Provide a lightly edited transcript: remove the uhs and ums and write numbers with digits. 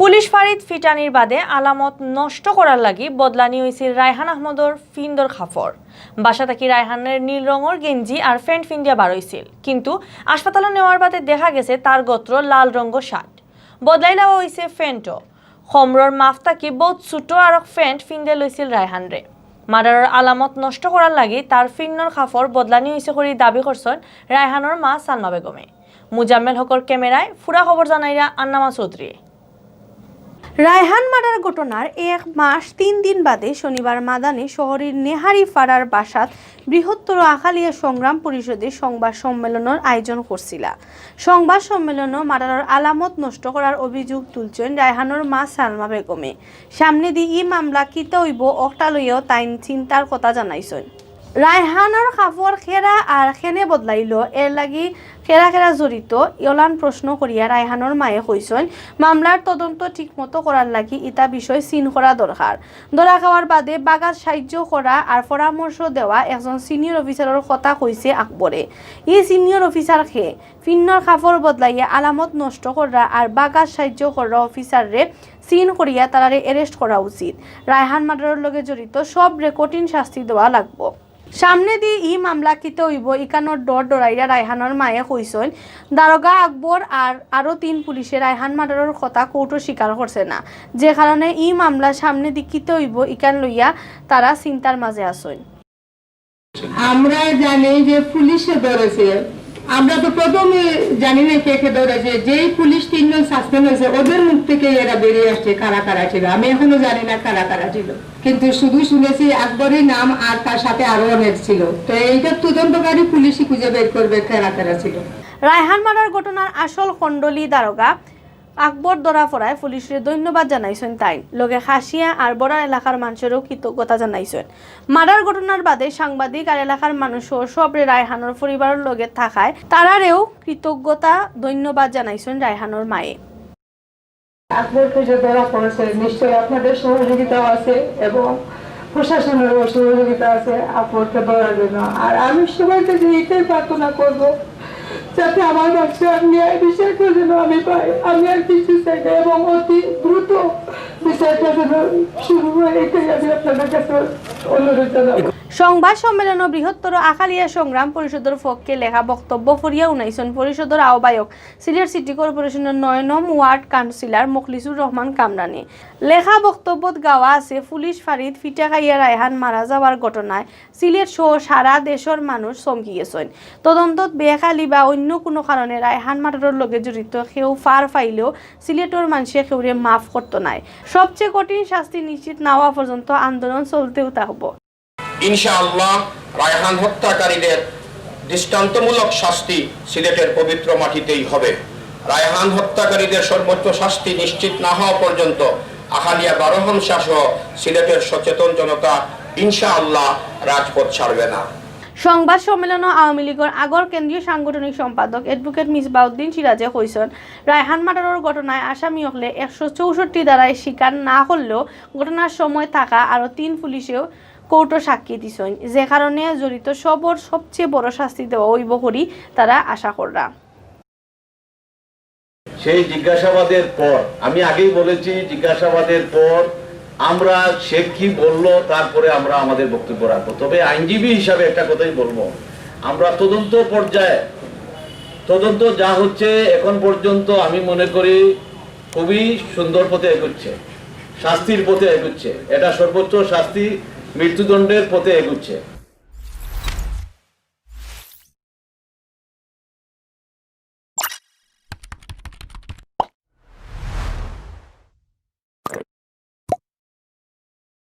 Police ফাঁড়িত ফিটানির বাদে আলামত নষ্ট করার লাগি বদলানি হয়েছিল রায়হান আহমদর ফিন্দর খাফর। বাসা থাকি রায়হানের নীল রঙের গেঞ্জি আর ফ্যান্ট ফিন্দিয়া বার হয়েছিল, কিন্তু হাসপাতালে নেওয়ার বাদে দেখা গেছে তার গোত্র লাল রঙের শার্ট। বদলাই দেওয়া হয়েছে ফ্যান্টও। খমরর মাফ থাকি বহুত ছোট আর ফ্যান্ট ফিন্দে লইছিল রায়হানরে। মার্ডারের আলামত নষ্ট করার লাগি তার ফিন্নর খাফর বদলানি হয়েছে করে দাবি করছেন রায়হানের মা সালমা বেগমে। মুজাম্মেল হকর ক্যামেরায় ফুরা খবর জানাইরা আন্নামা চৌধুরী। রায়হান মার্ডার ঘটনার 1 মাস 3 দিন বাদে শনিবার মাদানে শহরের নেহারি ফাড়ার বাসাত বৃহত্তর আখালিয়া সংগ্রাম পরিষদের সংবাদ সম্মেলনের আয়োজন করছিল। সংবাদ সম্মেলনে মার্ডারের আলামত নষ্ট করার অভিযোগ তুলছেন রায়হানের মা সালমা বেগমে। সামনে দিয়ে ই মামলা কিতা হইব অকটা লইয়াও তাইন চিন্তার কথা জানাইছেন। রায়হানের খাফর খেরা আর খেনে বদলাইল এর লাগি খেরা জড়িত ইলান প্রশ্ন করিয়া রায়হানের মায়ে কইছেন মামলার তদন্ত ঠিকমতো করার লাগি ইটা বিষয় চিন করা দরকার। ধরা খাওয়ার বাদে বাগাত সাহায্য করা আর পরামর্শ দেওয়া একজন সিনিয়র অফিসারের কথা কইছে আকবরে। এই সিনিয়র অফিসার খেয়ে ফিন্নর খাফর বদলাইয়া আলামত নষ্ট করা আর বাগাত সাহায্য করা অফিসাররে সিন করিয়া তারারে অ্যারেস্ট করা উচিত। রায়হান মার্ডারের লগে জড়িত সব কঠিন শাস্তি দেওয়া লাগবো। সামনে দিয়ে ই মামলা কিতে হইব ইকানোর ডরাইয়া রায়হানের মায়ে কইছেন দারোগা আকবর আর আরো 3 পুলিশে রায়হান মার্ডারের কথা কোর্টও স্বীকার করছে না, যে কারণে ই মামলা সামনে দিয়ে কিতে হইব ইকান লইয়া তারা চিন্তার মাঝে আছেন। আমরা জানি যে পুলিশে ধরেছে, আমরা তো প্রথমে জানি না কে কে ধরেছে। যেই পুলিশ 3 জন সাসপেন্ড হয়েছে ওদের মুখ থেকে এরা বেরিয়ে আসছে কারা কারা ছিল। আমি এখনো জানি না কারা কারা ছিল, কিন্তু শুধু শুনেছি আকবরের নাম আর তার সাথে আরো অনেক ছিল। তো এইটা তদন্তকারী পুলিশই খুঁজে বের করবে কারা কারা ছিল। রায়হান মার্ডার ঘটনার আসল খন্ডলি দারোগা আকবর ধরা পড়ায় পুলিশের ধন্যবাদ জানাইছেন। তাই লগে খাসিয়া আর বড়ার এলাকার মানুষেরও কৃতজ্ঞতা জানাইছেন। মার্ডার ঘটনার বাদে সাংবাদিক আর এলাকার মানুষও সবরে রায়হানের পরিবারের লগে থাকায় তারারেও কৃতজ্ঞতা ধন্যবাদ জানাইছেন রায়হানের মায়ে। আকবরকে যে ধরা পড়েছে নিশ্চয়ই আপনাদের সহযোগিতা আছে এবং প্রশাসনের সহযোগিতা আছে আকবরকে ধরার জন্য। আর আমি সবাইকে যে এটাই প্রার্থনা করবো যাতে আমার বাচ্চা ন্যায় বিচারটা যেন আমি পাই। আমি আর কিছু চাই না এবং অতি দ্রুত বিচারটা যেন শুরু হয়, এটাই আমি আপনাদের কাছে অনুরোধ জানাবো। সংবাদ সম্মেলনে বৃহত্তর আখালিয়া সংগ্রাম পরিষদের পক্ষে লেখা বক্তব্য ফরিয়া উনাইছেন পরিষদের আহ্বায়ক সিলেট সিটি কর্পোরেশনের 9 নং ওয়ার্ড কাউন্সিলর মখলিসুর রহমান কামরানি। লেখা বক্তব্যত গাওয়া আছে পুলিশ ফাঁড়িত ফিটা খাইয়া রায়হান মারা যাওয়ার ঘটনায় সিলেট সহ সারা দেশের মানুষ চমকি গেছেন। তদন্তত বেখালি বা অন্য কোনো কারণে রায়হান মার্ডারের লগে জড়িত কেউ ফার পাইলেও সিলেটের মানুষে কেউরে মাফ করতো নাই। সবচেয়ে কঠিন শাস্তি নিশ্চিত না হওয়া পর্যন্ত আন্দোলন চলতেও থাকবো। ইনশাআল্লাহ রায়হান হত্যাকারীদের দৃষ্টান্তমূলক শাস্তি সিলেটের পবিত্র মাটিতেই হবে। রায়হান হত্যাকারীদের সর্বোচ্চ শাস্তি নিশ্চিত না হওয়া পর্যন্ত আখালিয়া বারোহামশা সহ সিলেটের সচেতন জনতা ইনশাআল্লাহ রাজপথ ছাড়বে না। সংবাদ সম্মেলনে আওয়ামী লীগের আগর কেন্দ্রীয় সাংগঠনিক সম্পাদক এডভোকেট মিসবাউদ্দিন সিরাজে কইছেন রায়হান মার্ডারের ঘটনায় আসামি হলে 164 ধারায় স্বীকার না করলেও ঘটনার সময় থাকা আরো 3 পুলিশেও কোর্টও সাক্ষী দিছেন, যে কারণে জড়িত সবর সবচেয়ে বড় শাস্তি দেওয়া হইব করি তারা আশা কররা। সেই জিজ্ঞাসাবাদের পর আমি আগেই বলেছি, জিজ্ঞাসাবাদের পর আমরা সে কি বললো তারপরে আমরা আমাদের বক্তব্য রাখবো। তবে আইনজীবী হিসাবে একটা কথাই বলবো, আমরা তদন্ত পর্যায়ে তদন্ত যা হচ্ছে এখন পর্যন্ত আমি মনে করি খুবই সুন্দর পথে এগোচ্ছে, শাস্তির পথে এগোচ্ছে। এটা সর্বোচ্চ শাস্তি মৃত্যুদণ্ডের পথে এগোচ্ছে।